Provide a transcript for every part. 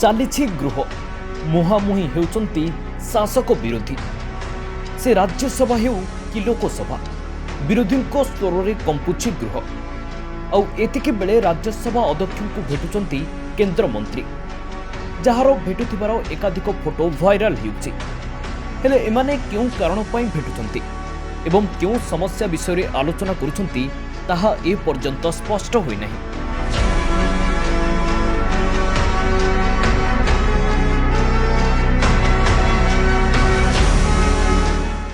ଚାଲିଛି ଗୃହ ମୁହାଁମୁହିଁ ହେଉଛନ୍ତି ଶାସକ ବିରୋଧୀ। ସେ ରାଜ୍ୟସଭା ହେଉ କି ଲୋକସଭା, ବିରୋଧୀଙ୍କ ସ୍ୱରରେ କମ୍ପୁଛି ଗୃହ। ଆଉ ଏତିକି ବେଳେ ରାଜ୍ୟସଭା ଅଧ୍ୟକ୍ଷଙ୍କୁ ଭେଟୁଛନ୍ତି କେନ୍ଦ୍ରମନ୍ତ୍ରୀ, ଯାହାର ଭେଟୁଥିବାର ଏକାଧିକ ଫଟୋ ଭାଇରାଲ ହେଉଛି। ହେଲେ ଏମାନେ କେଉଁ କାରଣ ପାଇଁ ଭେଟୁଛନ୍ତି ଏବଂ କେଉଁ ସମସ୍ୟା ବିଷୟରେ ଆଲୋଚନା କରୁଛନ୍ତି ତାହା ଏପର୍ଯ୍ୟନ୍ତ ସ୍ପଷ୍ଟ ହୋଇନାହିଁ।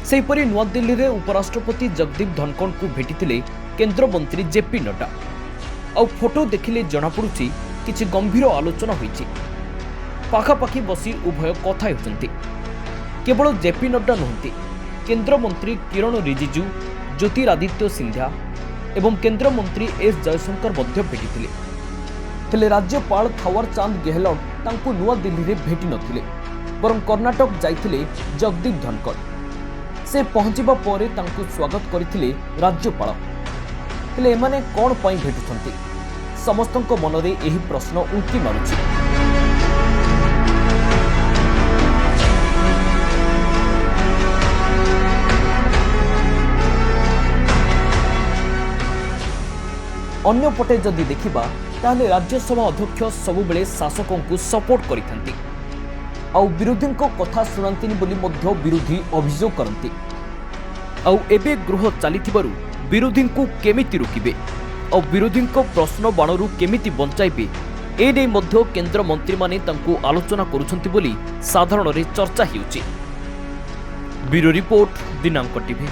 सेहीपरि नुआदिल्ली में उपराष्ट्रपति जगदीप धनखड़ को भेटी केन्द्रमंत्री जेपी नड्डा। आउ फोटो देखिले जनापड़ी किछि गंभीर आलोचना होइछि। पाखापाखि बसी उभय कथा होउछन्ति। केवल जेपी नड्डा नुहंती, केन्द्रमंत्री किरण रिजिजू, ज्योतिरादित्य सिंधिया एवं केन्द्रमंत्री एस जयशंकर मध्य भेटिथिले। हेले राज्यपाल थावर चांद गेहलोट तांको नुआदिल्ली में भेटी नथिले, बरं कर्णाटक जाइथिले जगदीप धनखड़। से पहुंचवा परे तांको स्वागत करथिले राज्यपाल। हेले एमाने कोन पई भेटुछंती? समस्तक मनरे एही प्रश्न उंकी मारुछि। अन्यपटे जदि देखिबा ताहले राज्यसभा अध्यक्ष सबुबेले शासकों को सपोर्ट करिथंती। आउ विरोधींको कथा सुनंतिनी बोली मध्य विरोधी अभियोग करती। आउ एबे गृह चलीथिबारु विरोधींको केमिति रोकिबे और विरोधींको प्रश्न बाणरू केमिति बंचाइबे ए नै मध्य केंद्र मंत्री माने तांको आलोचना करूछंती बोली साधारण रे चर्चा हेउची। ब्यूरो रिपोर्ट दिनांक टीवी।